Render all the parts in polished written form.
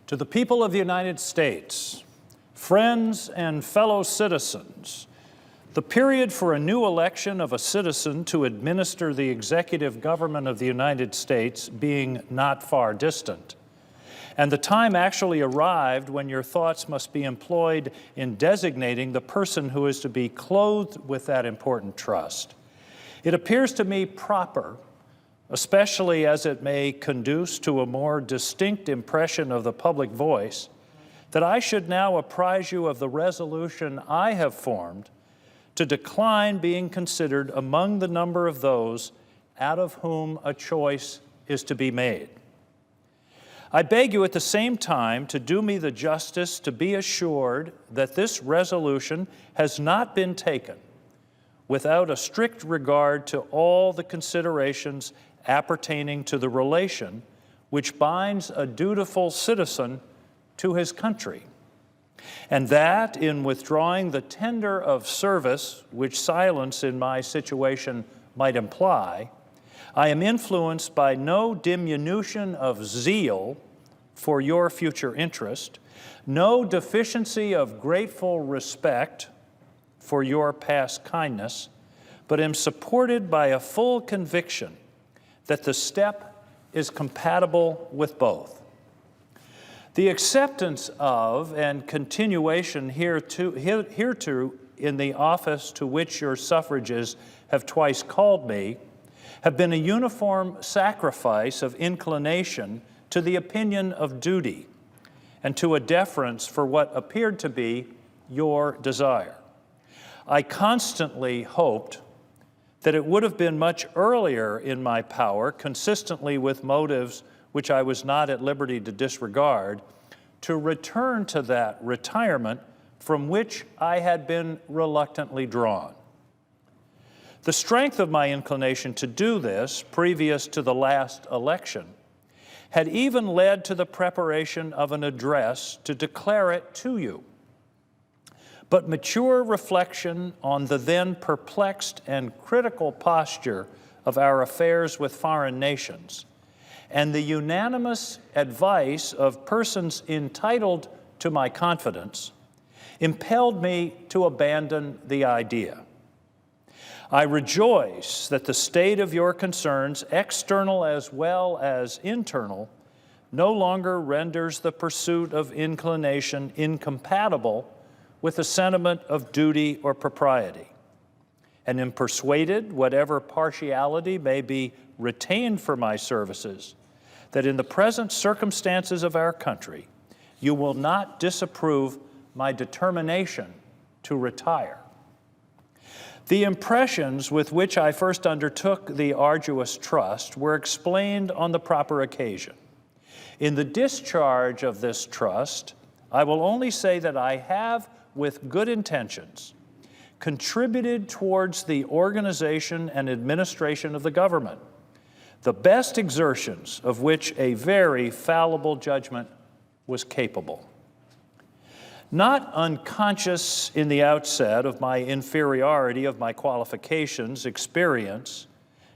To the people of the United States, friends and fellow citizens, the period for a new election of a citizen to administer the executive government of the United States being not far distant, and the time actually arrived when your thoughts must be employed in designating the person who is to be clothed with that important trust, it appears to me proper, especially as it may conduce to a more distinct impression of the public voice, that I should now apprise you of the resolution I have formed to decline being considered among the number of those out of whom a choice is to be made. I beg you at the same time to do me the justice to be assured that this resolution has not been taken without a strict regard to all the considerations appertaining to the relation which binds a dutiful citizen to his country, and that in withdrawing the tender of service which silence in my situation might imply, I am influenced by no diminution of zeal for your future interest, no deficiency of grateful respect for your past kindness, but am supported by a full conviction that the step is compatible with both. The acceptance of and continuation hereto in the office to which your suffrages have twice called me have been a uniform sacrifice of inclination to the opinion of duty and to a deference for what appeared to be your desire. I constantly hoped that it would have been much earlier in my power, consistently with motives which I was not at liberty to disregard, to return to that retirement from which I had been reluctantly drawn. The strength of my inclination to do this, previous to the last election, had even led to the preparation of an address to declare it to you. But mature reflection on the then perplexed and critical posture of our affairs with foreign nations, and the unanimous advice of persons entitled to my confidence, impelled me to abandon the idea. I rejoice that the state of your concerns, external as well as internal, no longer renders the pursuit of inclination incompatible with a sentiment of duty or propriety, and am persuaded, whatever partiality may be retained for my services, that in the present circumstances of our country, you will not disapprove my determination to retire. The impressions with which I first undertook the arduous trust were explained on the proper occasion. In the discharge of this trust, I will only say that I have, with good intentions, contributed towards the organization and administration of the government, the best exertions of which a very fallible judgment was capable. Not unconscious in the outset of my inferiority of my qualifications, experience,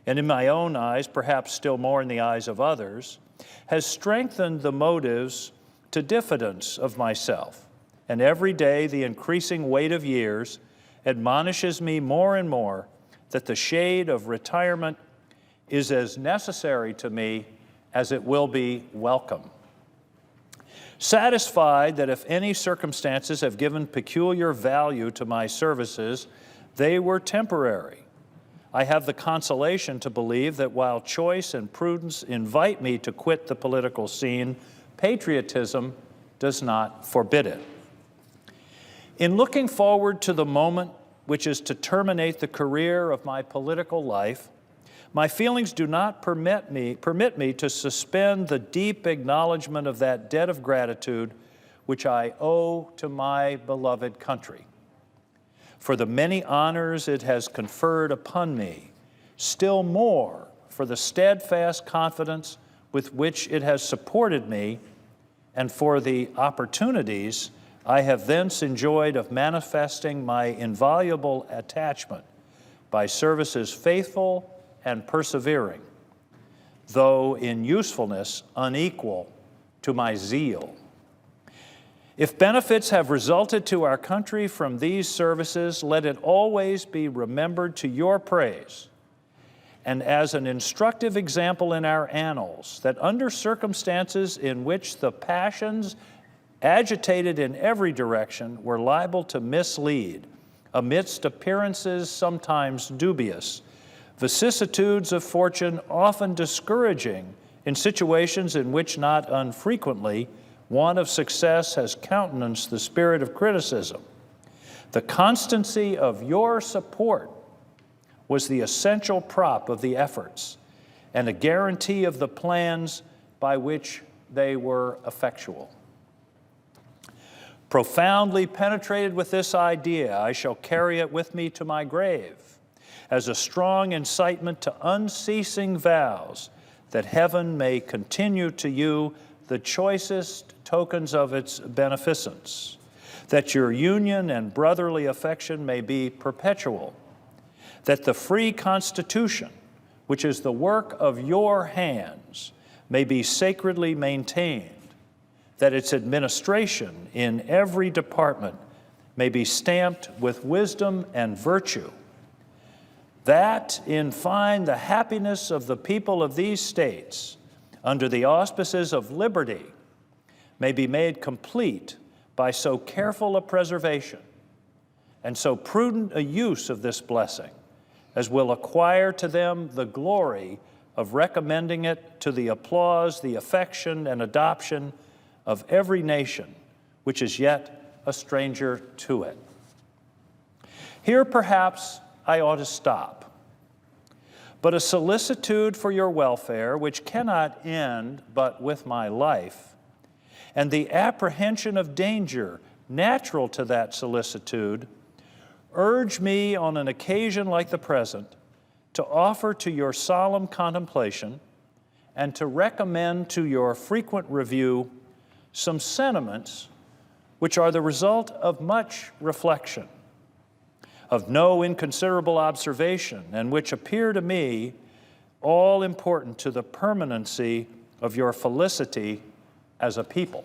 and in my own eyes, perhaps still more in the eyes of others, has strengthened the motives to diffidence of myself. And every day the increasing weight of years admonishes me more and more that the shade of retirement is as necessary to me as it will be welcome. Satisfied that if any circumstances have given peculiar value to my services, they were temporary, I have the consolation to believe that while choice and prudence invite me to quit the political scene, patriotism does not forbid it. In looking forward to the moment which is to terminate the career of my political life, my feelings do not permit me to suspend the deep acknowledgement of that debt of gratitude which I owe to my beloved country. For the many honors it has conferred upon me, still more for the steadfast confidence with which it has supported me, and for the opportunities I have thence enjoyed of manifesting my inviolable attachment by services faithful and persevering, though in usefulness unequal to my zeal If benefits have resulted to our country from these services, let it always be remembered to your praise and as an instructive example in our annals that under circumstances in which the passions agitated in every direction were liable to mislead, amidst appearances sometimes dubious, vicissitudes of fortune often discouraging in situations in which not unfrequently want of success has countenanced the spirit of criticism. The constancy of your support was the essential prop of the efforts and a guarantee of the plans by which they were effectual. Profoundly penetrated with this idea, I shall carry it with me to my grave as a strong incitement to unceasing vows that heaven may continue to you the choicest tokens of its beneficence, that your union and brotherly affection may be perpetual, that the free Constitution, which is the work of your hands, may be sacredly maintained, that its administration in every department may be stamped with wisdom and virtue, that, in fine, the happiness of the people of these states, under the auspices of liberty, may be made complete by so careful a preservation and so prudent a use of this blessing as will acquire to them the glory of recommending it to the applause, the affection, and adoption of every nation which is yet a stranger to it. Here perhaps I ought to stop, but a solicitude for your welfare, which cannot end but with my life, and the apprehension of danger natural to that solicitude, urge me on an occasion like the present to offer to your solemn contemplation and to recommend to your frequent review some sentiments which are the result of much reflection, of no inconsiderable observation, and which appear to me all important to the permanency of your felicity as a people.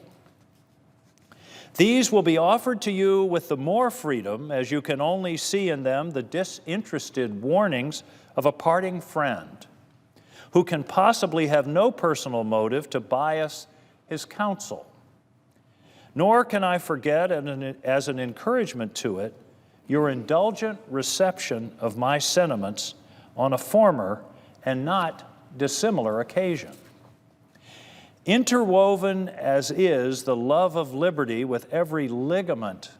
These will be offered to you with the more freedom as you can only see in them the disinterested warnings of a parting friend who can possibly have no personal motive to bias his counsel. Nor can I forget, as an encouragement to it, your indulgent reception of my sentiments on a former and not dissimilar occasion. Interwoven as is the love of liberty with every ligament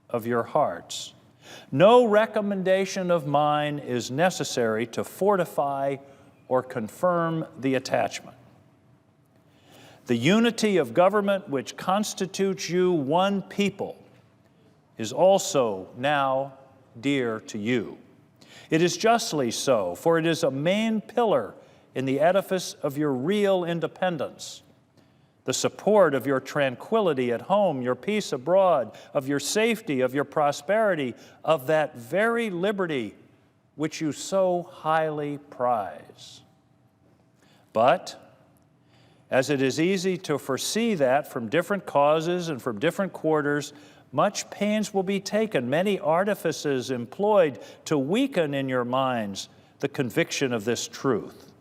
of your hearts, no recommendation of mine is necessary to fortify or confirm the attachment. The unity of government which constitutes you one people is also now dear to you. It is justly so, for it is a main pillar in the edifice of your real independence, the support of your tranquility at home, your peace abroad, of your safety, of your prosperity, of that very liberty which you so highly prize. But as it is easy to foresee that from different causes and from different quarters, much pains will be taken, many artifices employed to weaken in your minds the conviction of this truth.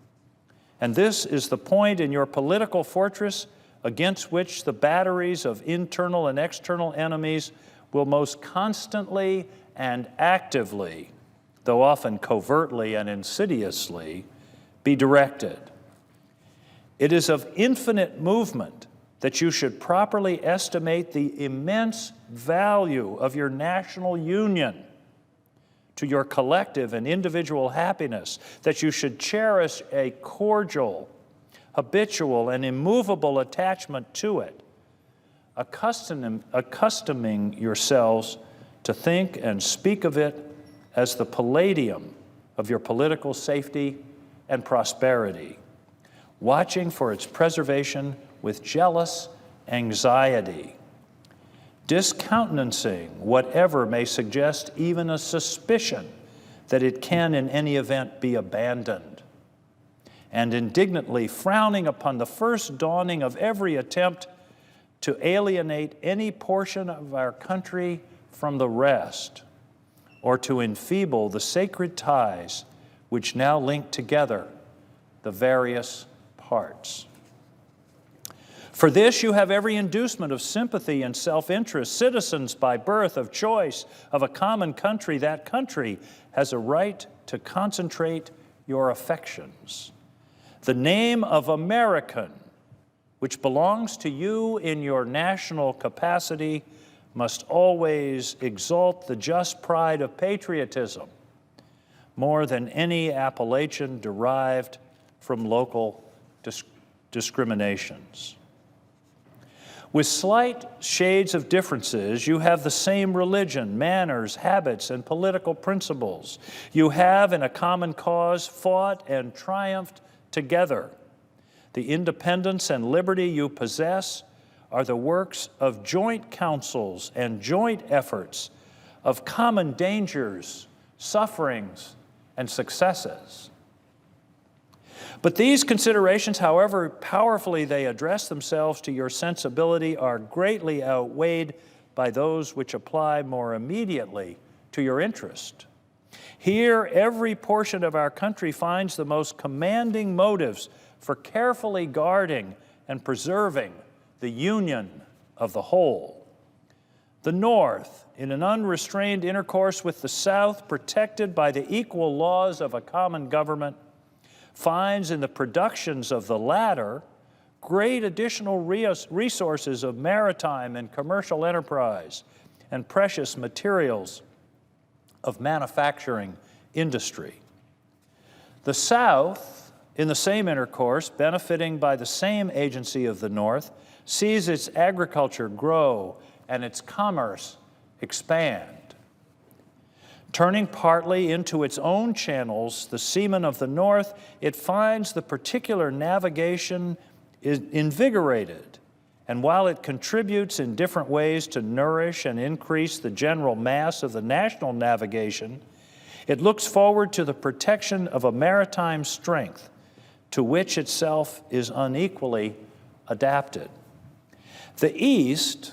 And this is the point in your political fortress against which the batteries of internal and external enemies will most constantly and actively, though often covertly and insidiously, be directed. It is of infinite movement that you should properly estimate the immense value of your national union to your collective and individual happiness, that you should cherish a cordial, habitual, and immovable attachment to it, accustoming yourselves to think and speak of it as the palladium of your political safety and prosperity, watching for its preservation with jealous anxiety, discountenancing whatever may suggest even a suspicion that it can in any event be abandoned, and indignantly frowning upon the first dawning of every attempt to alienate any portion of our country from the rest, or to enfeeble the sacred ties which now link together the various parts. For this you have every inducement of sympathy and self-interest. Citizens by birth, of choice, of a common country, that country has a right to concentrate your affections. The name of American, which belongs to you in your national capacity, must always exalt the just pride of patriotism more than any appellation derived from local discriminations. With slight shades of differences, you have the same religion, manners, habits, and political principles. You have, in a common cause, fought and triumphed together. The independence and liberty you possess are the works of joint councils and joint efforts, of common dangers, sufferings, and successes. But these considerations, however powerfully they address themselves to your sensibility, are greatly outweighed by those which apply more immediately to your interest. Here, every portion of our country finds the most commanding motives for carefully guarding and preserving the union of the whole. The North, in an unrestrained intercourse with the South, protected by the equal laws of a common government, finds in the productions of the latter great additional resources of maritime and commercial enterprise and precious materials of manufacturing industry. The South, in the same intercourse, benefiting by the same agency of the North, sees its agriculture grow and its commerce expand. Turning partly into its own channels, the seamen of the North, it finds the particular navigation is invigorated. And while it contributes in different ways to nourish and increase the general mass of the national navigation, it looks forward to the protection of a maritime strength to which itself is unequally adapted. The East,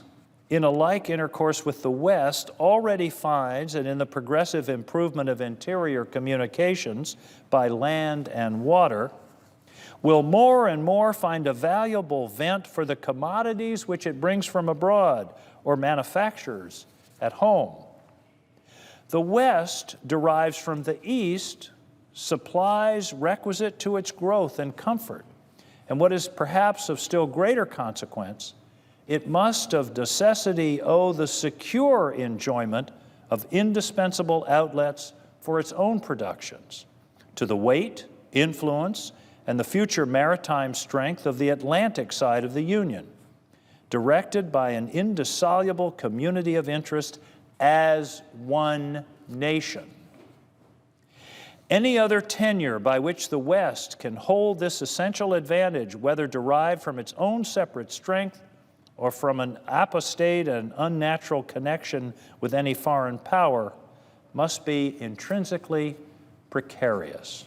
in a like intercourse with the West, already finds, and in the progressive improvement of interior communications by land and water, will more and more find a valuable vent for the commodities which it brings from abroad or manufactures at home. The West derives from the East supplies requisite to its growth and comfort, and what is perhaps of still greater consequence, it must of necessity owe the secure enjoyment of indispensable outlets for its own productions to the weight, influence, and the future maritime strength of the Atlantic side of the Union, directed by an indissoluble community of interest as one nation. Any other tenure by which the West can hold this essential advantage, whether derived from its own separate strength or from an apostate and unnatural connection with any foreign power, must be intrinsically precarious.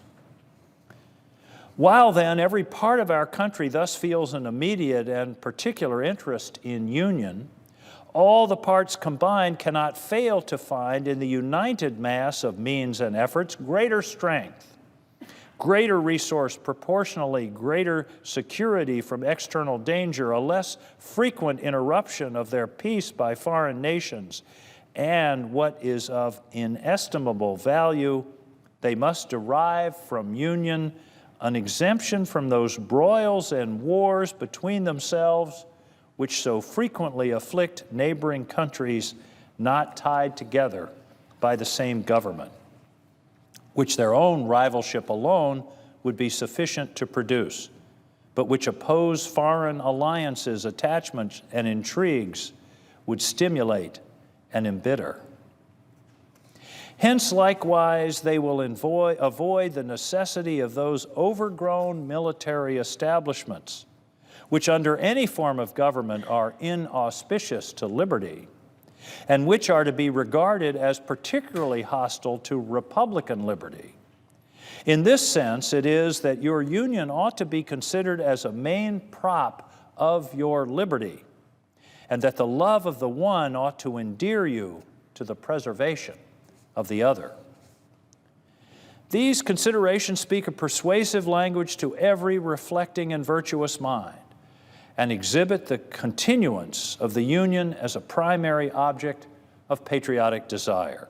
While then every part of our country thus feels an immediate and particular interest in union, all the parts combined cannot fail to find in the united mass of means and efforts greater strength, greater resource, proportionally greater security from external danger, a less frequent interruption of their peace by foreign nations, and what is of inestimable value, they must derive from union an exemption from those broils and wars between themselves which so frequently afflict neighboring countries not tied together by the same government, which their own rivalship alone would be sufficient to produce, but which oppose foreign alliances, attachments, and intrigues would stimulate and embitter. Hence, likewise, they will avoid the necessity of those overgrown military establishments, which under any form of government are inauspicious to liberty, and which are to be regarded as particularly hostile to republican liberty. In this sense, it is that your union ought to be considered as a main prop of your liberty, and that the love of the one ought to endear you to the preservation of the other. These considerations speak a persuasive language to every reflecting and virtuous mind and exhibit the continuance of the Union as a primary object of patriotic desire.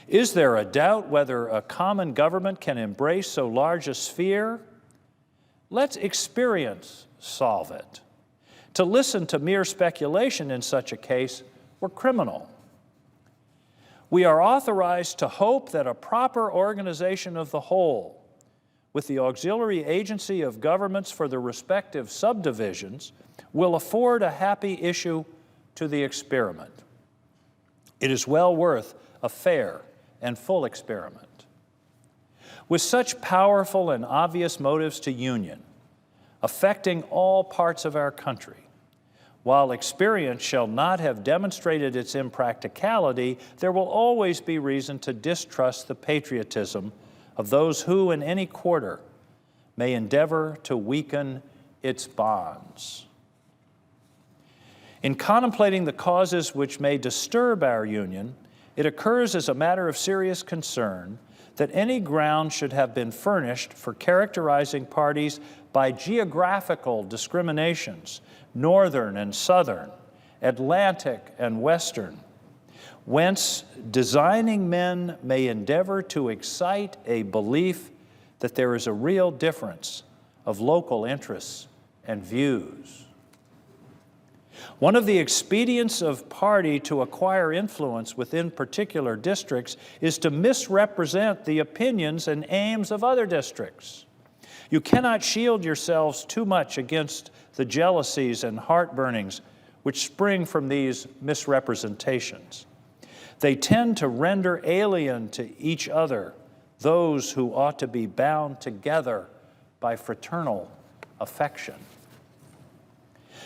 Is there a doubt whether a common government can embrace so large a sphere? Let's experience solve it. To listen to mere speculation in such a case were criminal. We are authorized to hope that a proper organization of the whole, with the auxiliary agency of governments for the respective subdivisions, will afford a happy issue to the experiment. It is well worth a fair and full experiment. With such powerful and obvious motives to union, affecting all parts of our country, while experience shall not have demonstrated its impracticality, there will always be reason to distrust the patriotism of those who, in any quarter, may endeavor to weaken its bonds. In contemplating the causes which may disturb our union, it occurs as a matter of serious concern that any ground should have been furnished for characterizing parties by geographical discriminations, northern and southern, Atlantic and western, whence designing men may endeavor to excite a belief that there is a real difference of local interests and views. One of the expedients of party to acquire influence within particular districts is to misrepresent the opinions and aims of other districts. You cannot shield yourselves too much against the jealousies and heartburnings which spring from these misrepresentations. They tend to render alien to each other those who ought to be bound together by fraternal affection.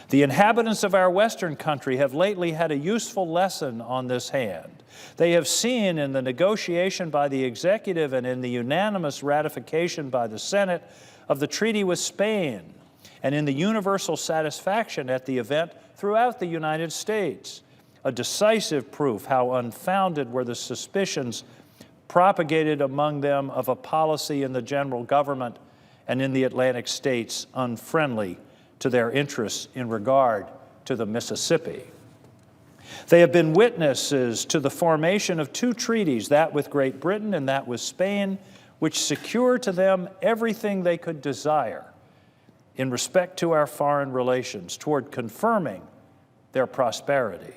The inhabitants of our Western country have lately had a useful lesson on this hand. They have seen in the negotiation by the executive and in the unanimous ratification by the Senate of the treaty with Spain, and in the universal satisfaction at the event throughout the United States, a decisive proof how unfounded were the suspicions propagated among them of a policy in the general government and in the Atlantic states unfriendly to their interests in regard to the Mississippi. They have been witnesses to the formation of two treaties, that with Great Britain and that with Spain, which secure to them everything they could desire in respect to our foreign relations toward confirming their prosperity.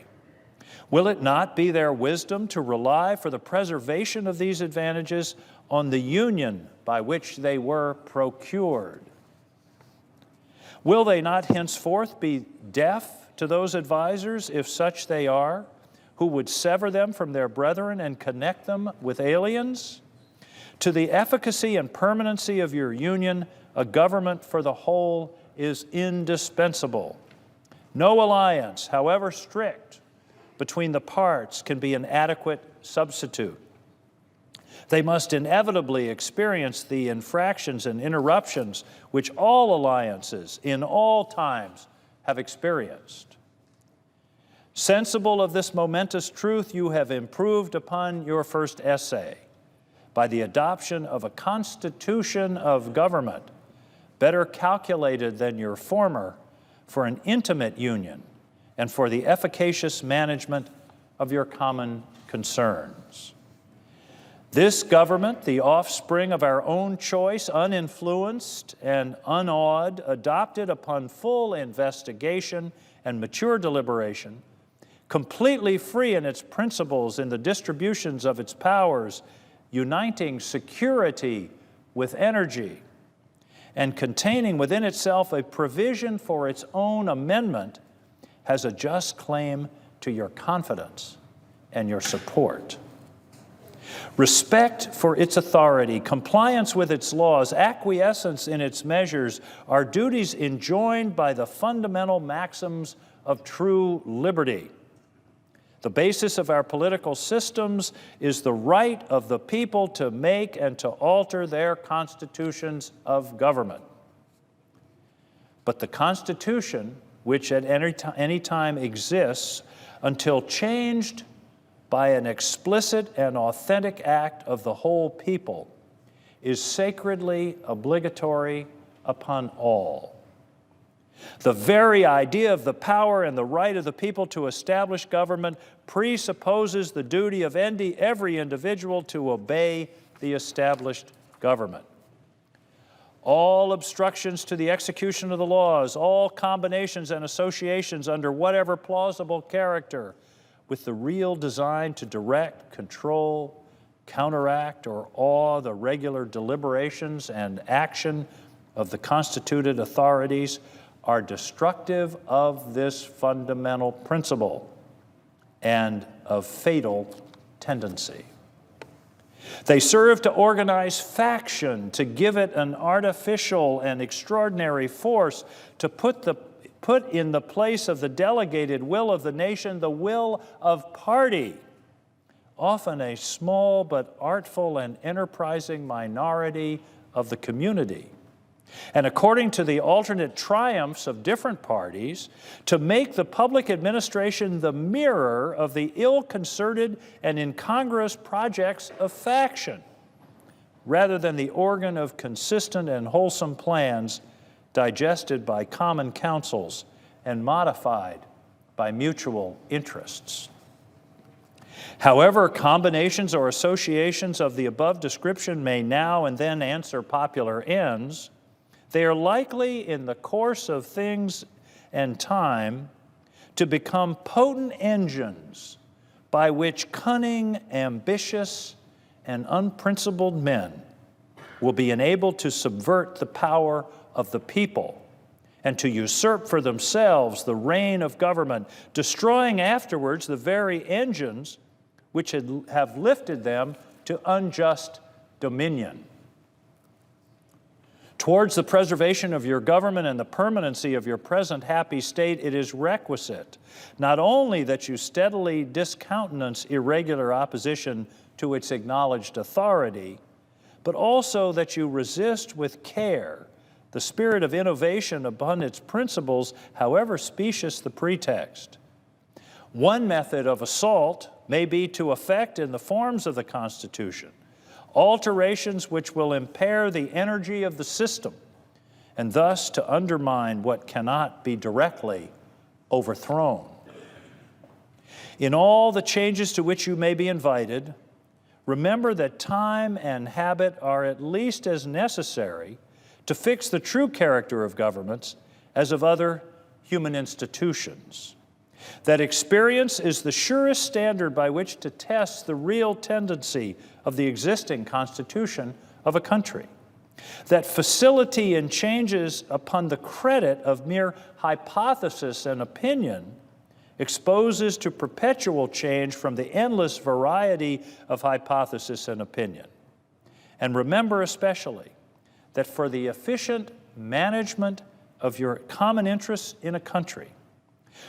Will it not be their wisdom to rely for the preservation of these advantages on the union by which they were procured? Will they not henceforth be deaf to those advisers, if such they are, who would sever them from their brethren and connect them with aliens? To the efficacy and permanency of your union, a government for the whole is indispensable. No alliance, however strict, between the parts can be an adequate substitute. They must inevitably experience the infractions and interruptions which all alliances in all times have experienced. Sensible of this momentous truth, you have improved upon your first essay by the adoption of a constitution of government better calculated than your former for an intimate union and for the efficacious management of your common concerns. This government, the offspring of our own choice, uninfluenced and unawed, adopted upon full investigation and mature deliberation, completely free in its principles in the distributions of its powers, uniting security with energy, and containing within itself a provision for its own amendment, has a just claim to your confidence and your support. Respect for its authority, compliance with its laws, acquiescence in its measures are duties enjoined by the fundamental maxims of true liberty. The basis of our political systems is the right of the people to make and to alter their constitutions of government. But the Constitution which at any time exists until changed by an explicit and authentic act of the whole people, is sacredly obligatory upon all. The very idea of the power and the right of the people to establish government presupposes the duty of every individual to obey the established government. All obstructions to the execution of the laws, all combinations and associations under whatever plausible character, with the real design to direct, control, counteract, or awe the regular deliberations and action of the constituted authorities, are destructive of this fundamental principle and of fatal tendency. They serve to organize faction, to give it an artificial and extraordinary force, to put in the place of the delegated will of the nation the will of party, often a small but artful and enterprising minority of the community. And according to the alternate triumphs of different parties, to make the public administration the mirror of the ill-concerted and incongruous projects of faction, rather than the organ of consistent and wholesome plans digested by common councils and modified by mutual interests. However, combinations or associations of the above description may now and then answer popular ends, they are likely in the course of things and time to become potent engines by which cunning, ambitious, and unprincipled men will be enabled to subvert the power of the people and to usurp for themselves the reign of government, destroying afterwards the very engines which have lifted them to unjust dominion. Towards the preservation of your government and the permanency of your present happy state, it is requisite not only that you steadily discountenance irregular opposition to its acknowledged authority, but also that you resist with care the spirit of innovation upon its principles, however specious the pretext. One method of assault may be to effect in the forms of the Constitution alterations which will impair the energy of the system and thus to undermine what cannot be directly overthrown. In all the changes to which you may be invited, remember that time and habit are at least as necessary to fix the true character of governments as of other human institutions. That experience is the surest standard by which to test the real tendency of the existing constitution of a country. That facility in changes upon the credit of mere hypothesis and opinion exposes to perpetual change from the endless variety of hypothesis and opinion. And remember especially that for the efficient management of your common interests in a country,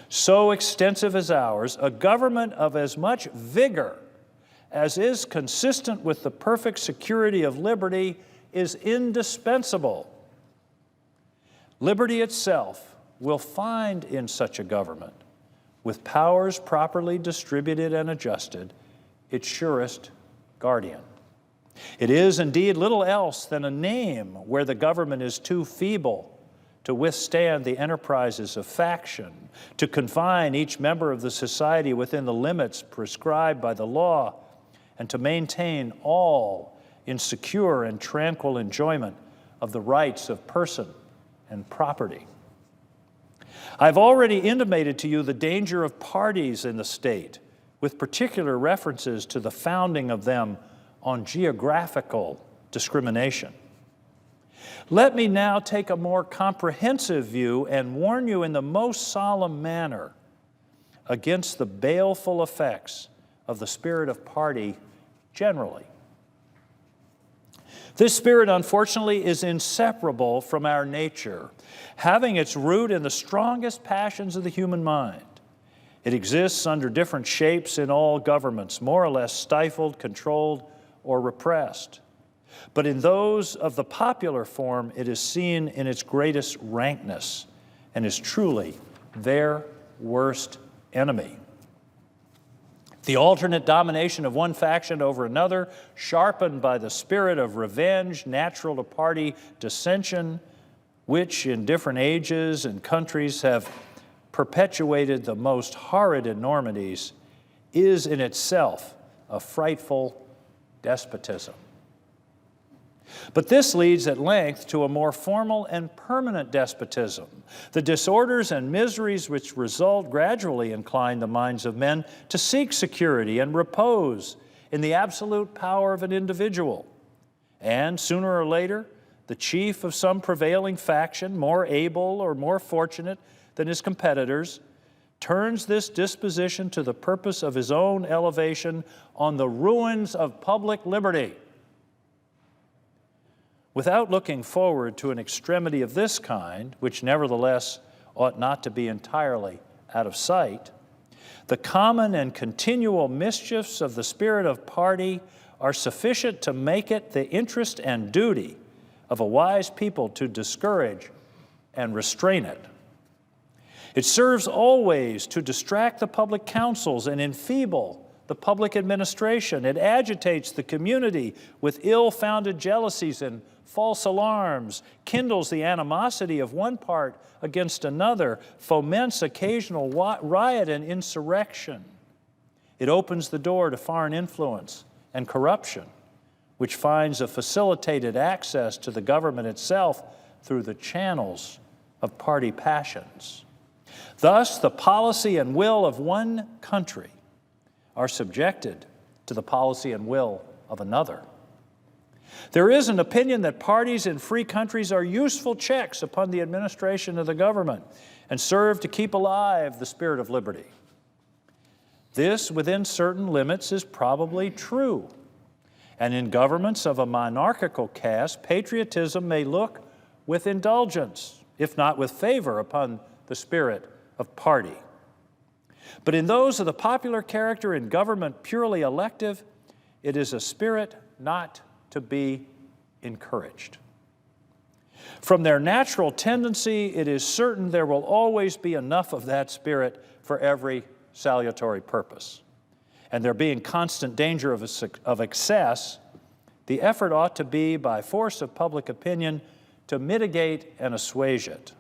so extensive as ours, a government of as much vigor as is consistent with the perfect security of liberty is indispensable. Liberty itself will find in such a government, with powers properly distributed and adjusted, its surest guardian. It is indeed little else than a name where the government is too feeble to withstand the enterprises of faction, to confine each member of the society within the limits prescribed by the law, and to maintain all in secure and tranquil enjoyment of the rights of person and property. I've already intimated to you the danger of parties in the state, with particular references to the founding of them on geographical discrimination. Let me now take a more comprehensive view and warn you in the most solemn manner against the baleful effects of the spirit of party generally. This spirit, unfortunately, is inseparable from our nature, having its root in the strongest passions of the human mind. It exists under different shapes in all governments, more or less stifled, controlled, or repressed. But in those of the popular form, it is seen in its greatest rankness and is truly their worst enemy. The alternate domination of one faction over another, sharpened by the spirit of revenge natural to party dissension, which in different ages and countries have perpetuated the most horrid enormities, is in itself a frightful despotism. But this leads at length to a more formal and permanent despotism. The disorders and miseries which result gradually incline the minds of men to seek security and repose in the absolute power of an individual. And sooner or later, the chief of some prevailing faction, more able or more fortunate than his competitors, turns this disposition to the purpose of his own elevation on the ruins of public liberty. Without looking forward to an extremity of this kind, which nevertheless ought not to be entirely out of sight, the common and continual mischiefs of the spirit of party are sufficient to make it the interest and duty of a wise people to discourage and restrain it. It serves always to distract the public councils and enfeeble the public administration. It agitates the community with ill-founded jealousies and false alarms, kindles the animosity of one part against another, foments occasional riot and insurrection. It opens the door to foreign influence and corruption, which finds a facilitated access to the government itself through the channels of party passions. Thus, the policy and will of one country are subjected to the policy and will of another. There is an opinion that parties in free countries are useful checks upon the administration of the government and serve to keep alive the spirit of liberty. This, within certain limits, is probably true. And in governments of a monarchical cast, patriotism may look with indulgence, if not with favor, upon the spirit of party. But in those of the popular character in government purely elective, it is a spirit not to be encouraged. From their natural tendency, it is certain there will always be enough of that spirit for every salutary purpose. And there being constant danger of excess, the effort ought to be, by force of public opinion, to mitigate and assuage it.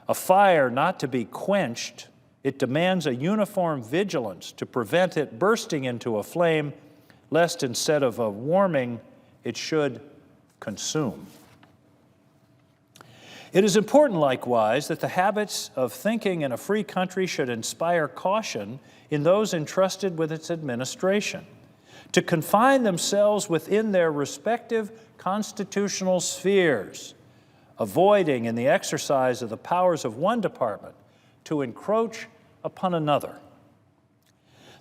A fire not to be quenched, it demands a uniform vigilance to prevent it bursting into a flame, lest instead of a warming, it should consume. It is important, likewise, that the habits of thinking in a free country should inspire caution in those entrusted with its administration, to confine themselves within their respective constitutional spheres, avoiding in the exercise of the powers of one department to encroach upon another.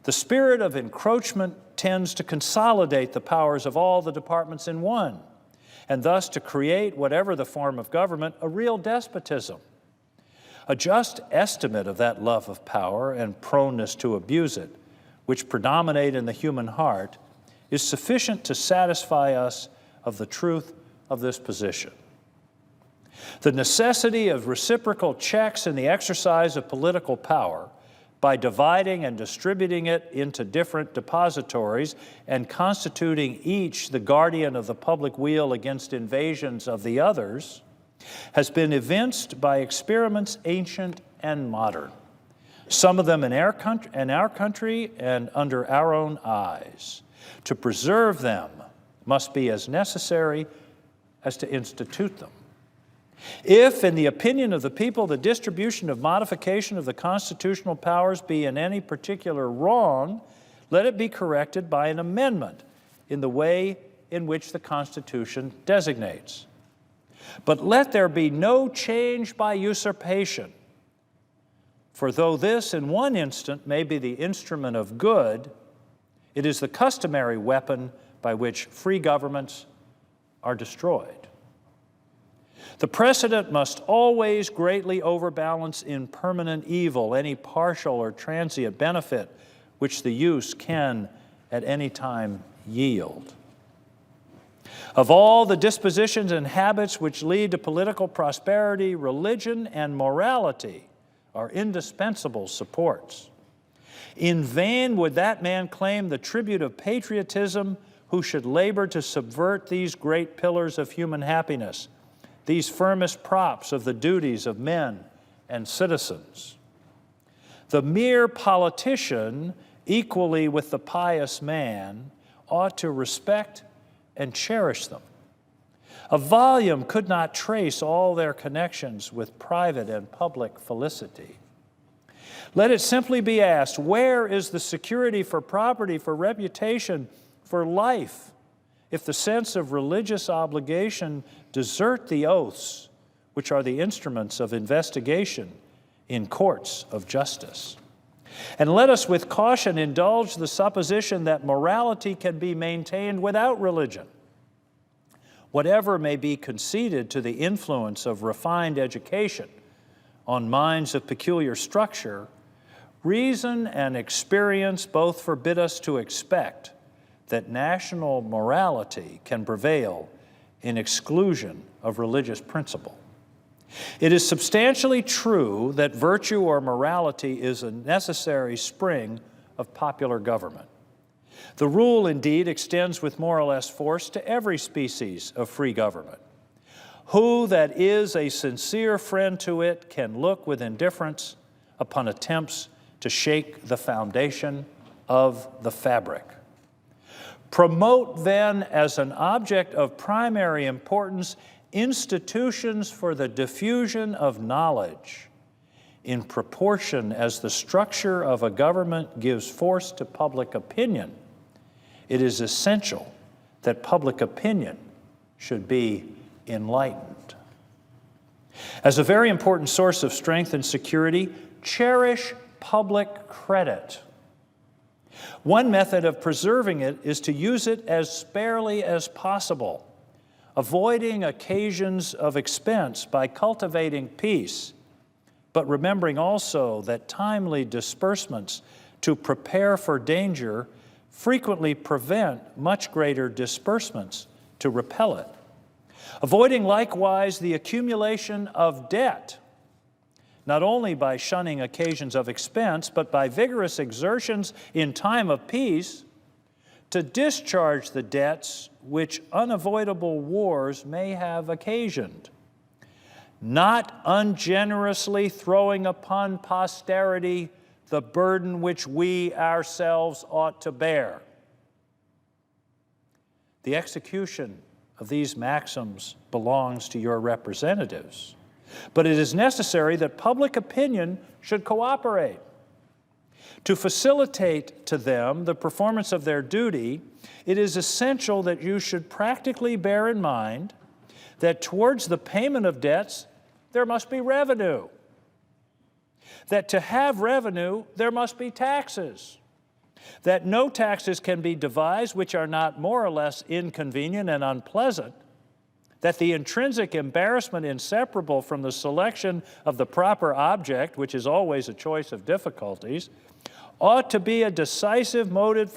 The spirit of encroachment tends to consolidate the powers of all the departments in one, and thus to create, whatever the form of government, a real despotism. A just estimate of that love of power and proneness to abuse it, which predominate in the human heart, is sufficient to satisfy us of the truth of this position. The necessity of reciprocal checks in the exercise of political power, by dividing and distributing it into different depositories and constituting each the guardian of the public weal against invasions of the others, has been evinced by experiments ancient and modern, some of them in our country and under our own eyes. To preserve them must be as necessary as to institute them. If, in the opinion of the people, the distribution of modification of the constitutional powers be in any particular wrong, let it be corrected by an amendment in the way in which the Constitution designates. But let there be no change by usurpation, for though this in one instant may be the instrument of good, it is the customary weapon by which free governments are destroyed. The precedent must always greatly overbalance in permanent evil any partial or transient benefit which the use can at any time yield. Of all the dispositions and habits which lead to political prosperity, religion and morality are indispensable supports. In vain would that man claim the tribute of patriotism who should labor to subvert these great pillars of human happiness, these firmest props of the duties of men and citizens. The mere politician, equally with the pious man, ought to respect and cherish them. A volume could not trace all their connections with private and public felicity. Let it simply be asked, where is the security for property, for reputation, for life, if the sense of religious obligation desert the oaths which are the instruments of investigation in courts of justice? And let us with caution indulge the supposition that morality can be maintained without religion. Whatever may be conceded to the influence of refined education on minds of peculiar structure, reason and experience both forbid us to expect that national morality can prevail in exclusion of religious principle. It is substantially true that virtue or morality is a necessary spring of popular government. The rule, indeed, extends with more or less force to every species of free government. Who that is a sincere friend to it can look with indifference upon attempts to shake the foundation of the fabric. Promote then as an object of primary importance institutions for the diffusion of knowledge in proportion as the structure of a government gives force to public opinion. It is essential that public opinion should be enlightened. As a very important source of strength and security, cherish public credit. One method of preserving it is to use it as sparely as possible, avoiding occasions of expense by cultivating peace, but remembering also that timely disbursements to prepare for danger frequently prevent much greater disbursements to repel it. Avoiding likewise the accumulation of debt, not only by shunning occasions of expense, but by vigorous exertions in time of peace to discharge the debts which unavoidable wars may have occasioned, not ungenerously throwing upon posterity the burden which we ourselves ought to bear. The execution of these maxims belongs to your representatives, but it is necessary that public opinion should cooperate. To facilitate to them the performance of their duty, it is essential that you should practically bear in mind that towards the payment of debts, there must be revenue. That to have revenue, there must be taxes. That no taxes can be devised which are not more or less inconvenient and unpleasant. That the intrinsic embarrassment inseparable from the selection of the proper object, which is always a choice of difficulties, ought to be a decisive motive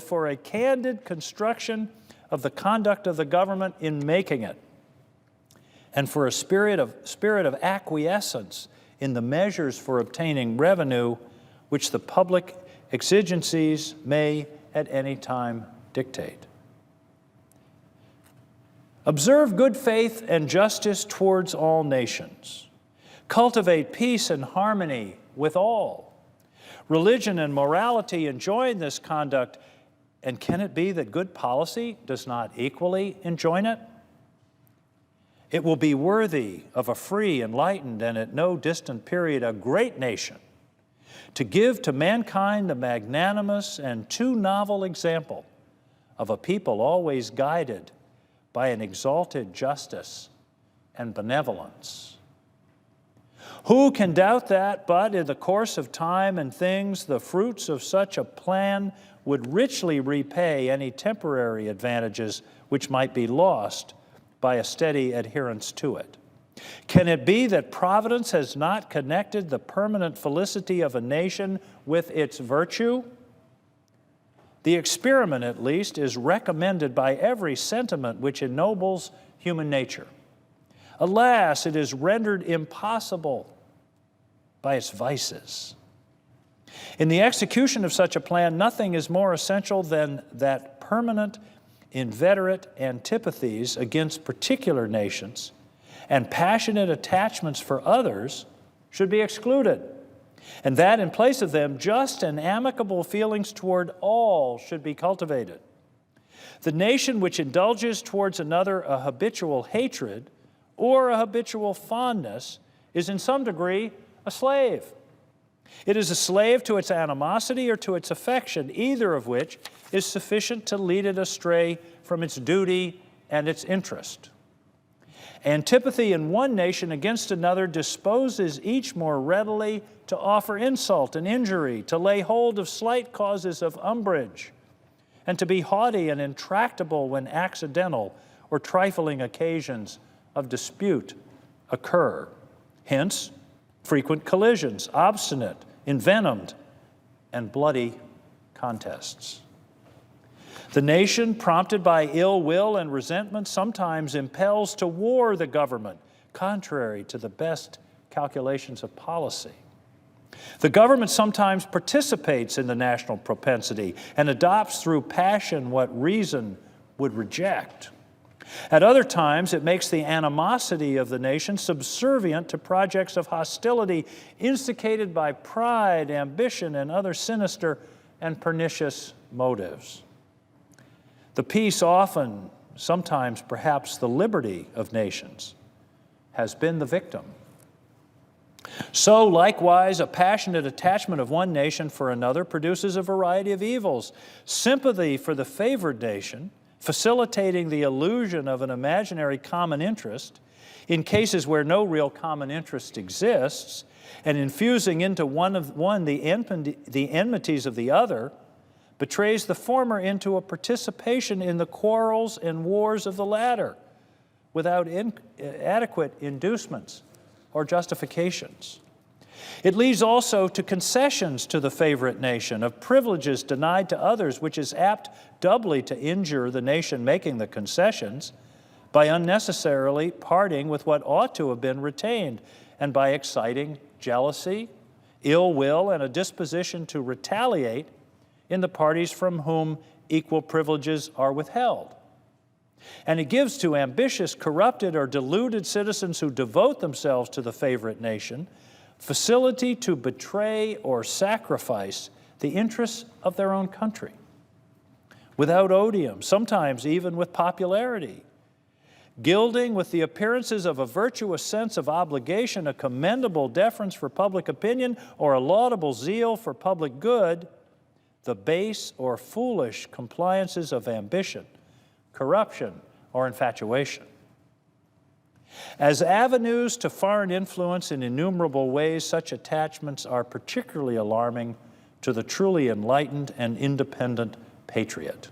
for a candid construction of the conduct of the government in making it, and for a spirit of acquiescence in the measures for obtaining revenue which the public exigencies may at any time dictate. Observe good faith and justice towards all nations. Cultivate peace and harmony with all. Religion and morality enjoin this conduct, and can it be that good policy does not equally enjoin it? It will be worthy of a free, enlightened, and at no distant period a great nation to give to mankind the magnanimous and too novel example of a people always guided by an exalted justice and benevolence. Who can doubt that, but in the course of time and things, the fruits of such a plan would richly repay any temporary advantages which might be lost by a steady adherence to it? Can it be that Providence has not connected the permanent felicity of a nation with its virtue? The experiment, at least, is recommended by every sentiment which ennobles human nature. Alas, it is rendered impossible by its vices. In the execution of such a plan, nothing is more essential than that permanent, inveterate antipathies against particular nations and passionate attachments for others should be excluded, and that in place of them, just and amicable feelings toward all should be cultivated. The nation which indulges towards another a habitual hatred or a habitual fondness is in some degree a slave. It is a slave to its animosity or to its affection, either of which is sufficient to lead it astray from its duty and its interest. Antipathy in one nation against another disposes each more readily to offer insult and injury, to lay hold of slight causes of umbrage, and to be haughty and intractable when accidental or trifling occasions of dispute occur. Hence, frequent collisions, obstinate, envenomed, and bloody contests. The nation, prompted by ill will and resentment, sometimes impels to war the government, contrary to the best calculations of policy. The government sometimes participates in the national propensity and adopts through passion what reason would reject. At other times, it makes the animosity of the nation subservient to projects of hostility instigated by pride, ambition, and other sinister and pernicious motives. The peace often, sometimes perhaps the liberty of nations, has been the victim. So, likewise, a passionate attachment of one nation for another produces a variety of evils. Sympathy for the favored nation, facilitating the illusion of an imaginary common interest in cases where no real common interest exists, and infusing into one the enmities of the other, betrays the former into a participation in the quarrels and wars of the latter without adequate inducements or justifications. It leads also to concessions to the favorite nation, of privileges denied to others, which is apt doubly to injure the nation making the concessions by unnecessarily parting with what ought to have been retained, and by exciting jealousy, ill will, and a disposition to retaliate in the parties from whom equal privileges are withheld. And it gives to ambitious, corrupted, or deluded citizens who devote themselves to the favorite nation facility to betray or sacrifice the interests of their own country without odium, sometimes even with popularity, gilding with the appearances of a virtuous sense of obligation, a commendable deference for public opinion, or a laudable zeal for public good, the base or foolish compliances of ambition, corruption, or infatuation. As avenues to foreign influence in innumerable ways, such attachments are particularly alarming to the truly enlightened and independent patriot.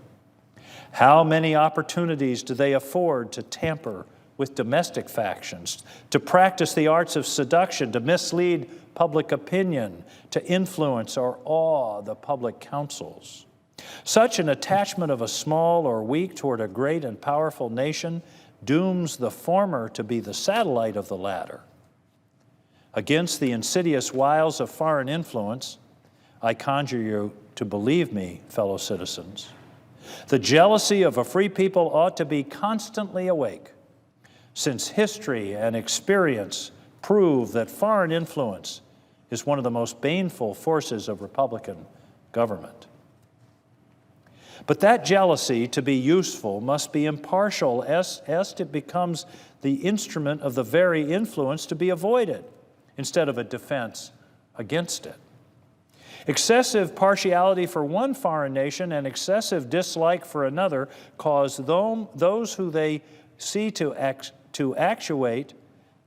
How many opportunities do they afford to tamper with domestic factions, to practice the arts of seduction, to mislead public opinion, to influence or awe the public councils. Such an attachment of a small or weak toward a great and powerful nation dooms the former to be the satellite of the latter. Against the insidious wiles of foreign influence, I conjure you to believe me, fellow citizens. The jealousy of a free people ought to be constantly awake, since history and experience prove that foreign influence is one of the most baneful forces of Republican government. But that jealousy, to be useful, must be impartial, as it becomes the instrument of the very influence to be avoided, instead of a defense against it. Excessive partiality for one foreign nation and excessive dislike for another cause those who they see to actuate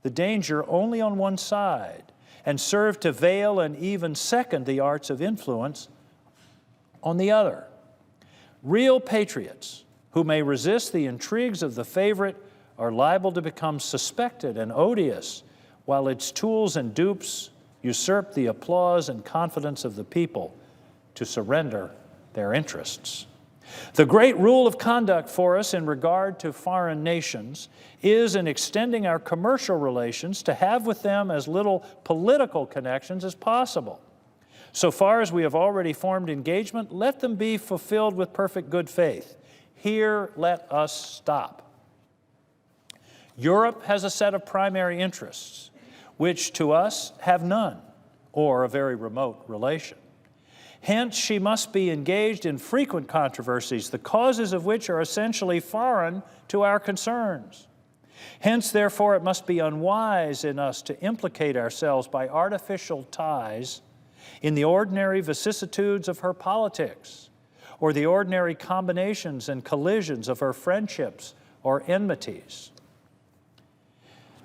the danger only on one side, and serve to veil and even second the arts of influence on the other. Real patriots who may resist the intrigues of the favorite are liable to become suspected and odious, while its tools and dupes usurp the applause and confidence of the people to surrender their interests. The great rule of conduct for us in regard to foreign nations is in extending our commercial relations to have with them as little political connections as possible. So far as we have already formed engagement, let them be fulfilled with perfect good faith. Here, let us stop. Europe has a set of primary interests, which to us have none, or a very remote relation. Hence, she must be engaged in frequent controversies, the causes of which are essentially foreign to our concerns. Hence, therefore, it must be unwise in us to implicate ourselves by artificial ties in the ordinary vicissitudes of her politics, or the ordinary combinations and collisions of her friendships or enmities.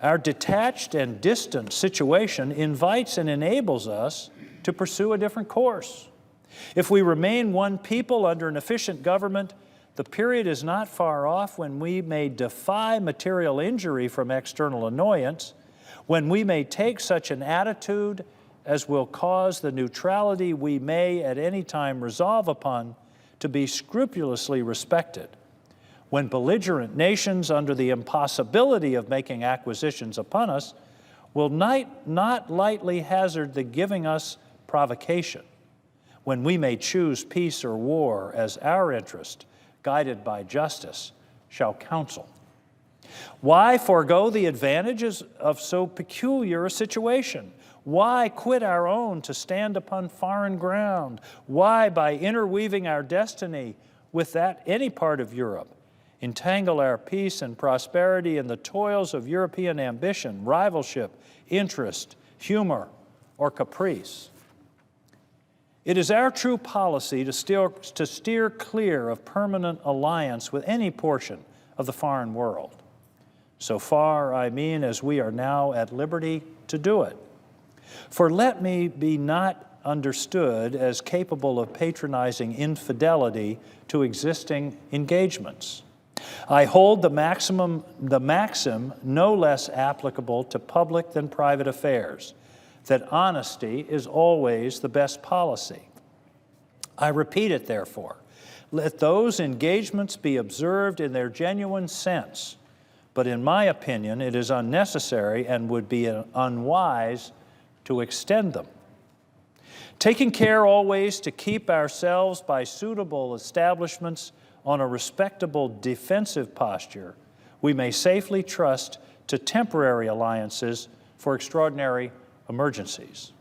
Our detached and distant situation invites and enables us to pursue a different course. If we remain one people under an efficient government, the period is not far off when we may defy material injury from external annoyance, when we may take such an attitude as will cause the neutrality we may at any time resolve upon to be scrupulously respected, when belligerent nations, under the impossibility of making acquisitions upon us, will not lightly hazard the giving us provocation, when we may choose peace or war as our interest, guided by justice, shall counsel. Why forego the advantages of so peculiar a situation? Why quit our own to stand upon foreign ground? Why, by interweaving our destiny with that any part of Europe, entangle our peace and prosperity in the toils of European ambition, rivalship, interest, humor, or caprice? It is our true policy to steer clear of permanent alliance with any portion of the foreign world. So far, I mean, as we are now at liberty to do it. For let me be not understood as capable of patronizing infidelity to existing engagements. I hold the maxim no less applicable to public than private affairs, that honesty is always the best policy. I repeat it, therefore. Let those engagements be observed in their genuine sense, but in my opinion, it is unnecessary and would be unwise to extend them. Taking care always to keep ourselves by suitable establishments on a respectable defensive posture, we may safely trust to temporary alliances for extraordinary emergencies.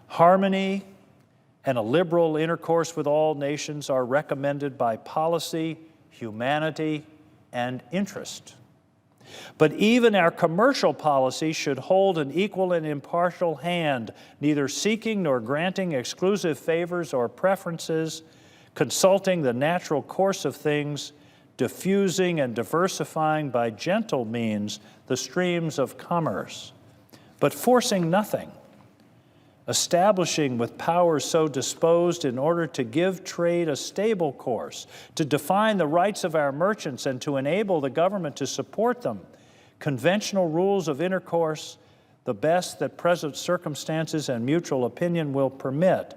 Harmony and a liberal intercourse with all nations are recommended by policy, humanity, and interest. But even our commercial policy should hold an equal and impartial hand, neither seeking nor granting exclusive favors or preferences, consulting the natural course of things, diffusing and diversifying by gentle means the streams of commerce, but forcing nothing, establishing with powers so disposed in order to give trade a stable course, to define the rights of our merchants and to enable the government to support them, conventional rules of intercourse, the best that present circumstances and mutual opinion will permit,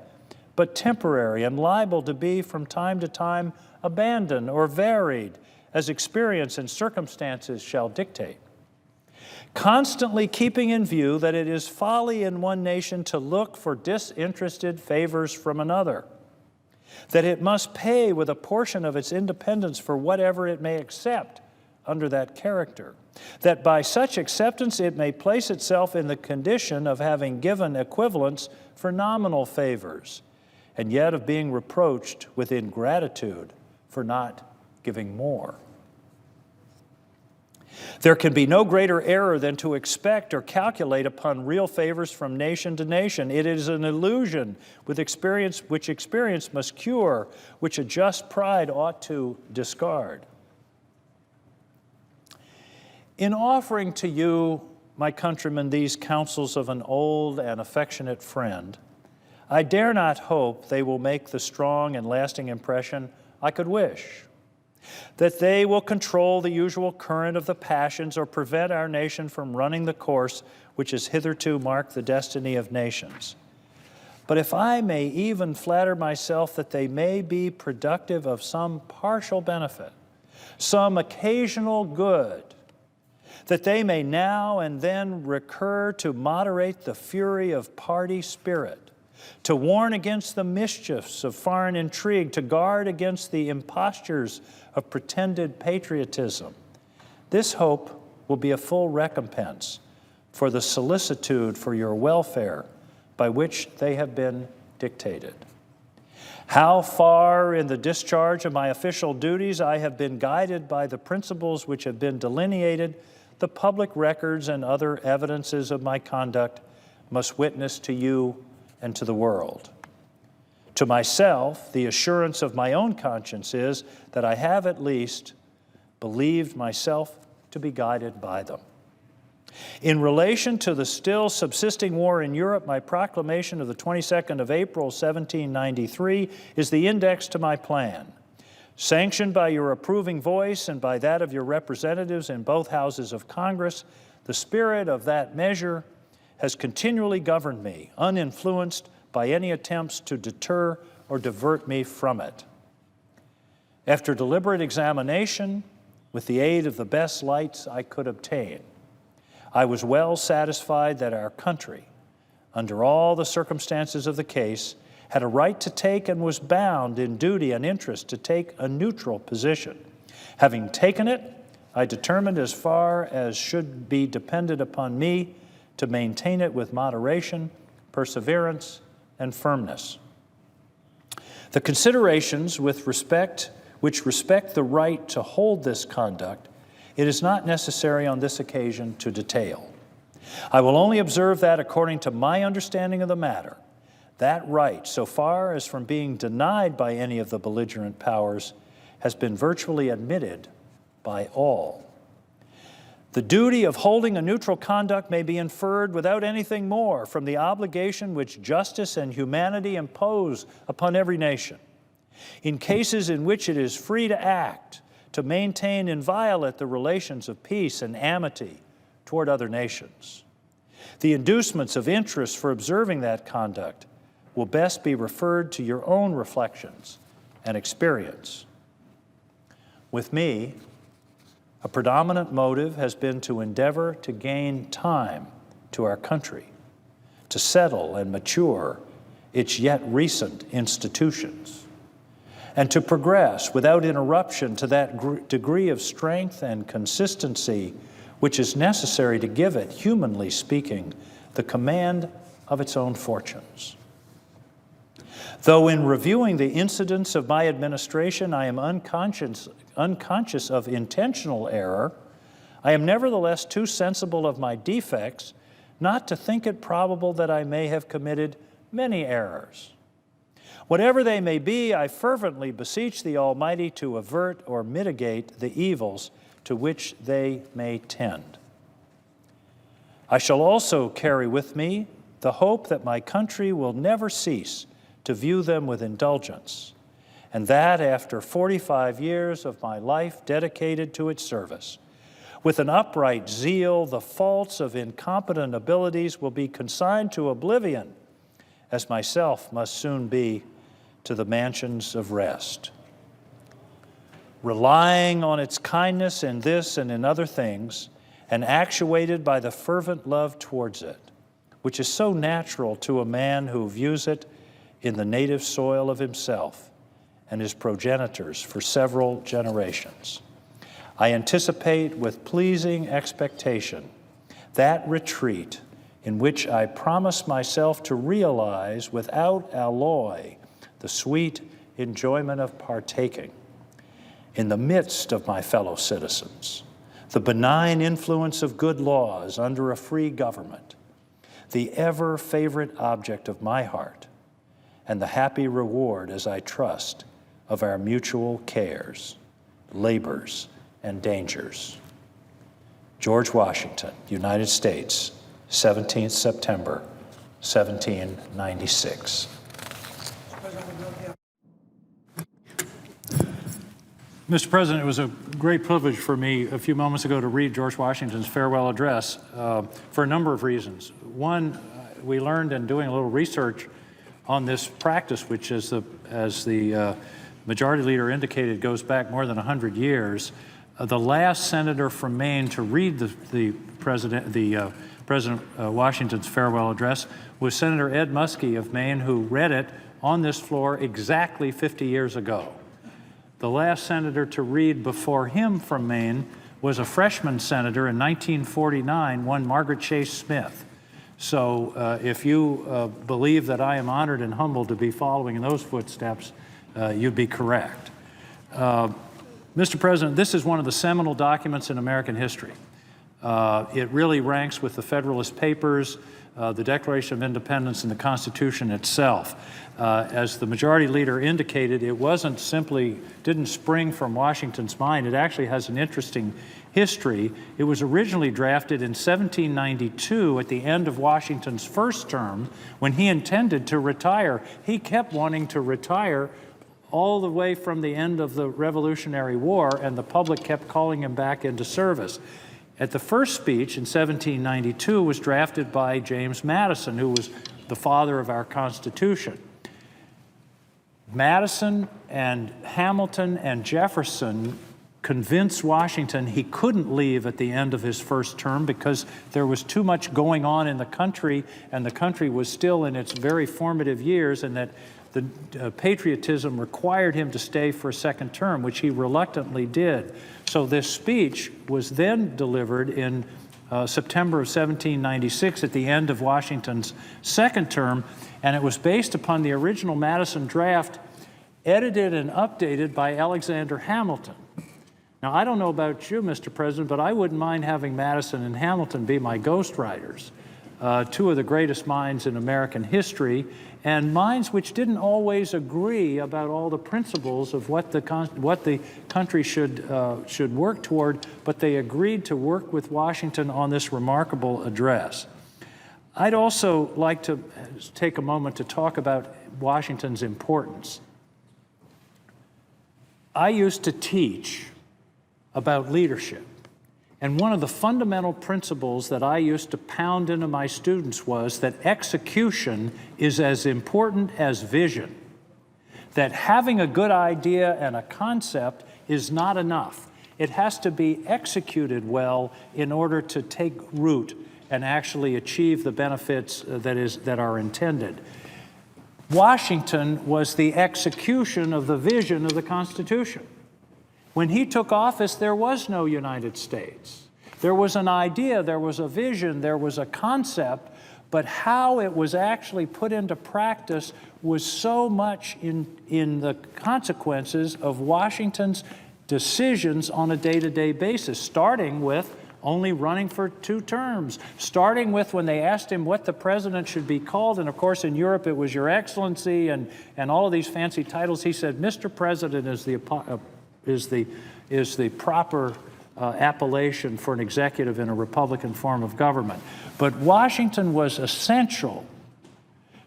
but temporary and liable to be from time to time abandoned or varied as experience and circumstances shall dictate. Constantly keeping in view that it is folly in one nation to look for disinterested favors from another, that it must pay with a portion of its independence for whatever it may accept under that character, that by such acceptance it may place itself in the condition of having given equivalents for nominal favors, and yet of being reproached with ingratitude for not giving more. There can be no greater error than to expect or calculate upon real favors from nation to nation. It is an illusion which experience must cure, which a just pride ought to discard. In offering to you, my countrymen, these counsels of an old and affectionate friend, I dare not hope they will make the strong and lasting impression I could wish, that they will control the usual current of the passions or prevent our nation from running the course which has hitherto marked the destiny of nations. But if I may even flatter myself that they may be productive of some partial benefit, some occasional good, that they may now and then recur to moderate the fury of party spirit, to warn against the mischiefs of foreign intrigue, to guard against the impostures of pretended patriotism, this hope will be a full recompense for the solicitude for your welfare by which they have been dictated. How far in the discharge of my official duties I have been guided by the principles which have been delineated, the public records and other evidences of my conduct must witness to you and to the world. To myself, the assurance of my own conscience is that I have at least believed myself to be guided by them. In relation to the still subsisting war in Europe, my proclamation of the 22nd of April, 1793, is the index to my plan. Sanctioned by your approving voice and by that of your representatives in both houses of Congress, the spirit of that measure has continually governed me, uninfluenced by any attempts to deter or divert me from it. After deliberate examination, with the aid of the best lights I could obtain, I was well satisfied that our country, under all the circumstances of the case, had a right to take and was bound in duty and interest to take a neutral position. Having taken it, I determined as far as should be depended upon me to maintain it with moderation, perseverance, and firmness. The considerations which respect the right to hold this conduct, it is not necessary on this occasion to detail. I will only observe that according to my understanding of the matter, that right, so far as from being denied by any of the belligerent powers, has been virtually admitted by all. The duty of holding a neutral conduct may be inferred without anything more from the obligation which justice and humanity impose upon every nation. In cases in which it is free to act, to maintain inviolate the relations of peace and amity toward other nations. The inducements of interest for observing that conduct will best be referred to your own reflections and experience. With me, a predominant motive has been to endeavor to gain time to our country, to settle and mature its yet recent institutions, and to progress without interruption to that degree of strength and consistency which is necessary to give it, humanly speaking, the command of its own fortunes. Though in reviewing the incidents of my administration I am unconscious of intentional error, I am nevertheless too sensible of my defects not to think it probable that I may have committed many errors. Whatever they may be, I fervently beseech the Almighty to avert or mitigate the evils to which they may tend. I shall also carry with me the hope that my country will never cease to view them with indulgence, and that after 45 years of my life dedicated to its service, with an upright zeal, the faults of incompetent abilities will be consigned to oblivion, as myself must soon be to the mansions of rest. Relying on its kindness in this and in other things, and actuated by the fervent love towards it, which is so natural to a man who views it in the native soil of himself and his progenitors for several generations, I anticipate with pleasing expectation that retreat in which I promise myself to realize without alloy the sweet enjoyment of partaking in the midst of my fellow citizens, the benign influence of good laws under a free government, the ever favorite object of my heart, and the happy reward, as I trust, of our mutual cares, labors, and dangers. George Washington, United States, 17th September, 1796. Mr. President, it was a great privilege for me a few moments ago to read George Washington's farewell address for a number of reasons. One, we learned in doing a little research on this practice, which is as the Majority Leader indicated, goes back more than 100 years. The last senator from Maine to read President Washington's farewell address was Senator Ed Muskie of Maine, who read it on this floor exactly 50 years ago. The last senator to read before him from Maine was a freshman senator in 1949, one Margaret Chase Smith. So if you believe that I am honored and humbled to be following in those footsteps, you'd be correct. Mr. President, this is one of the seminal documents in American history. It really ranks with the Federalist Papers, the Declaration of Independence, and the Constitution itself. As the Majority Leader indicated, it didn't spring from Washington's mind. It actually has an interesting history. It was originally drafted in 1792 at the end of Washington's first term when he intended to retire. He kept wanting to retire all the way from the end of the Revolutionary War, and the public kept calling him back into service. At the first speech in 1792 was drafted by James Madison, who was the father of our Constitution. Madison and Hamilton and Jefferson convinced Washington he couldn't leave at the end of his first term because there was too much going on in the country, and the country was still in its very formative years, and that the patriotism required him to stay for a second term, which he reluctantly did. So this speech was then delivered in September of 1796 at the end of Washington's second term, and it was based upon the original Madison draft, edited and updated by Alexander Hamilton. Now, I don't know about you, Mr. President, but I wouldn't mind having Madison and Hamilton be my ghostwriters, two of the greatest minds in American history, and minds which didn't always agree about all the principles of what the country should work toward, but they agreed to work with Washington on this remarkable address. I'd also like to take a moment to talk about Washington's importance. I used to teach about leadership, and one of the fundamental principles that I used to pound into my students was that execution is as important as vision, that having a good idea and a concept is not enough. It has to be executed well in order to take root and actually achieve the benefits that are intended. Washington was the execution of the vision of the Constitution. When he took office, there was no United States. There was an idea, there was a vision, there was a concept, but how it was actually put into practice was so much in the consequences of Washington's decisions on a day-to-day basis, starting with only running for 2 terms, starting with when they asked him what the president should be called, and of course in Europe it was Your Excellency and all of these fancy titles. He said, Mr. President is the proper appellation for an executive in a Republican form of government. But Washington was essential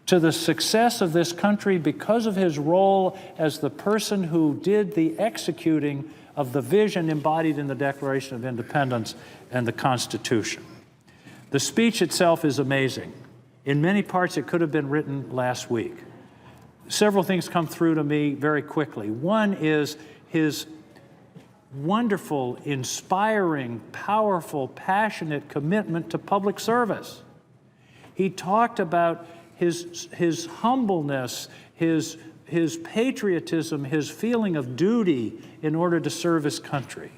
to the success of this country because of his role as the person who did the executing of the vision embodied in the Declaration of Independence and the Constitution. The speech itself is amazing. In many parts, it could have been written last week. Several things come through to me very quickly. One is his wonderful, inspiring, powerful, passionate commitment to public service. He talked about his humbleness, his patriotism, his feeling of duty in order to serve his country.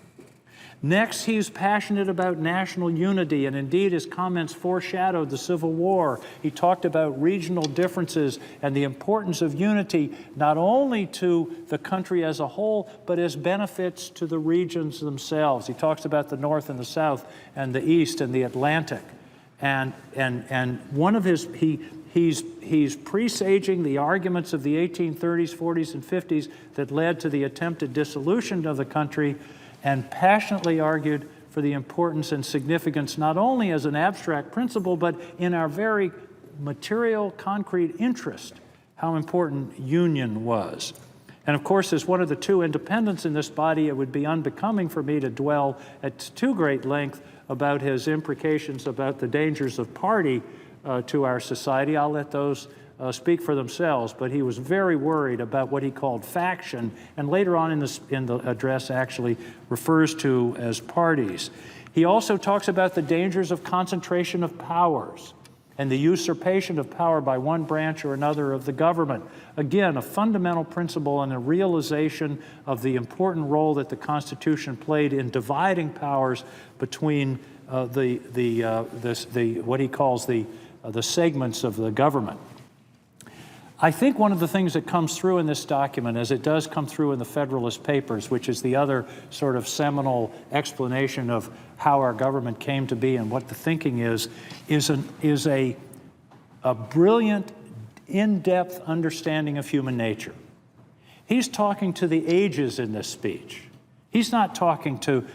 Next, he's passionate about national unity, and indeed his comments foreshadowed the Civil War. He talked about regional differences and the importance of unity, not only to the country as a whole, but as benefits to the regions themselves. He talks about the North and the South and the East and the Atlantic. And one of his, he's presaging the arguments of the 1830s, 40s, and 50s that led to the attempted dissolution of the country, and passionately argued for the importance and significance, not only as an abstract principle, but in our very material, concrete interest, how important union was. And of course, as one of the 2 independents in this body, it would be unbecoming for me to dwell at too great length about his imprecations about the dangers of party to our society. I'll let those speak for themselves, but he was very worried about what he called faction, and later on in the address actually refers to as parties. He also talks about the dangers of concentration of powers and the usurpation of power by one branch or another of the government. Again, a fundamental principle and a realization of the important role that the Constitution played in dividing powers between what he calls the segments of the government. I think one of the things that comes through in this document, as it does come through in the Federalist Papers, which is the other sort of seminal explanation of how our government came to be and what the thinking is a brilliant, in-depth understanding of human nature. He's talking to the ages in this speech. He's not talking to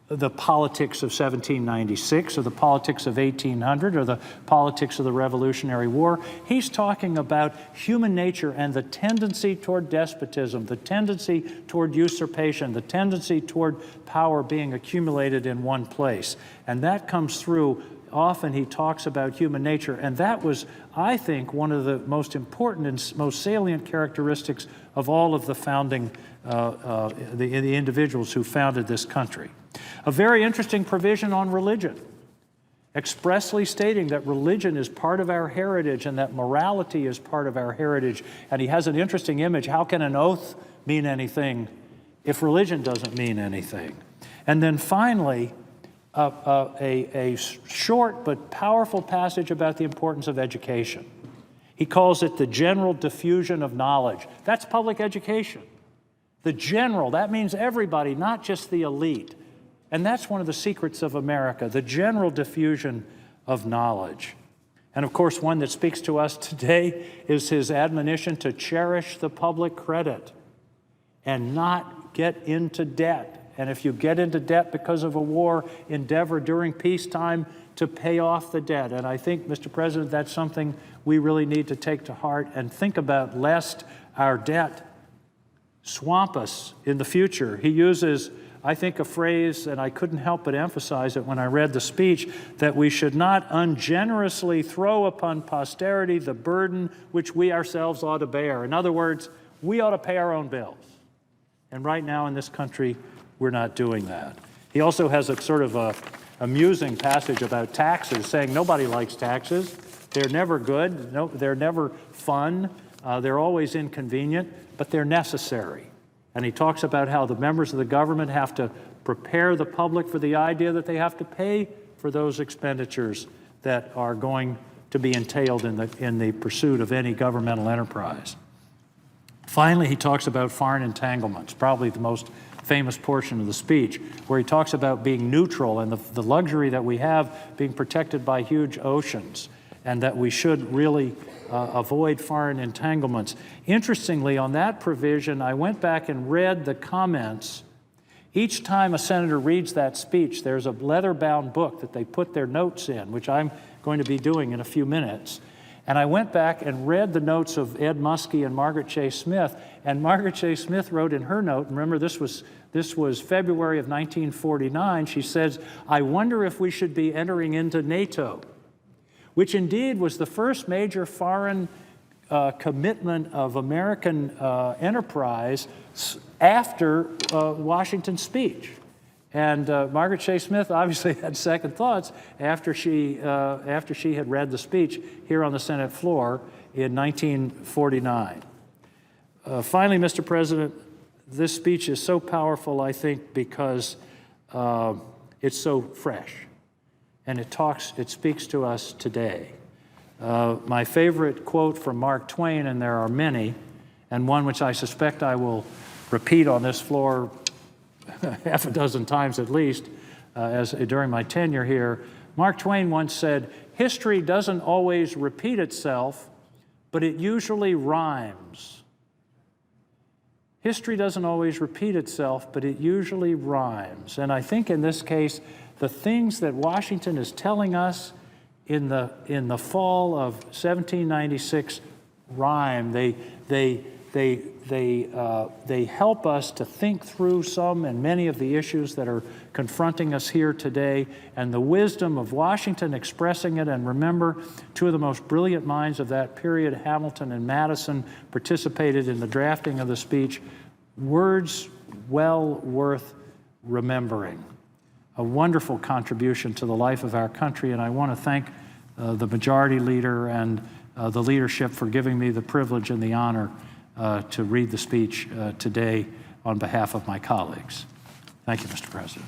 the politics of 1796 or the politics of 1800 or the politics of the Revolutionary War. He's talking about human nature and the tendency toward despotism, the tendency toward usurpation, the tendency toward power being accumulated in one place. And that comes through. Often he talks about human nature, and that was, I think, one of the most important and most salient characteristics of all of the founding, the individuals who founded this country. A very interesting provision on religion, expressly stating that religion is part of our heritage and that morality is part of our heritage. And he has an interesting image. How can an oath mean anything if religion doesn't mean anything? And then finally, a short but powerful passage about the importance of education. He calls it the general diffusion of knowledge. That's public education. The general, that means everybody, not just the elite. And that's one of the secrets of America, the general diffusion of knowledge. And of course, one that speaks to us today is his admonition to cherish the public credit and not get into debt. And if you get into debt because of a war, endeavor during peacetime to pay off the debt. And I think, Mr. President, that's something we really need to take to heart and think about, lest our debt swamp us in the future. He uses, I think, a phrase, and I couldn't help but emphasize it when I read the speech, that we should not ungenerously throw upon posterity the burden which we ourselves ought to bear. In other words, we ought to pay our own bills. And right now in this country, we're not doing that. He also has a sort of a amusing passage about taxes, saying nobody likes taxes. They're never good. No, they're never fun. They're always inconvenient, but they're necessary. And he talks about how the members of the government have to prepare the public for the idea that they have to pay for those expenditures that are going to be entailed in the pursuit of any governmental enterprise. Finally, he talks about foreign entanglements, probably the most famous portion of the speech, where he talks about being neutral and the luxury that we have being protected by huge oceans, and that we should really avoid foreign entanglements. Interestingly, on that provision, I went back and read the comments. Each time a senator reads that speech, there's a leather-bound book that they put their notes in, which I'm going to be doing in a few minutes. And I went back and read the notes of Ed Muskie and Margaret Chase Smith, and Margaret Chase Smith wrote in her note, and remember this was February of 1949, she says, "I wonder if we should be entering into NATO," which indeed was the first major foreign commitment of American enterprise after Washington's speech. And Margaret Chase Smith obviously had second thoughts after she had read the speech here on the Senate floor in 1949. Finally, Mr. President, this speech is so powerful, I think, because it's so fresh, and it speaks to us today. My favorite quote from Mark Twain, and there are many, and one which I suspect I will repeat on this floor half a dozen times at least during my tenure here. Mark Twain once said, "History doesn't always repeat itself, but it usually rhymes." History doesn't always repeat itself, but it usually rhymes. And I think in this case, the things that Washington is telling us in the fall of 1796 rhyme. They They help us to think through some and many of the issues that are confronting us here today, and the wisdom of Washington expressing it. And remember, two of the most brilliant minds of that period, Hamilton and Madison, participated in the drafting of the speech. Words well worth remembering. A wonderful contribution to the life of our country, and I want to thank the Majority Leader and the leadership for giving me the privilege and the honor to read the speech today on behalf of my colleagues. Thank you, Mr. President.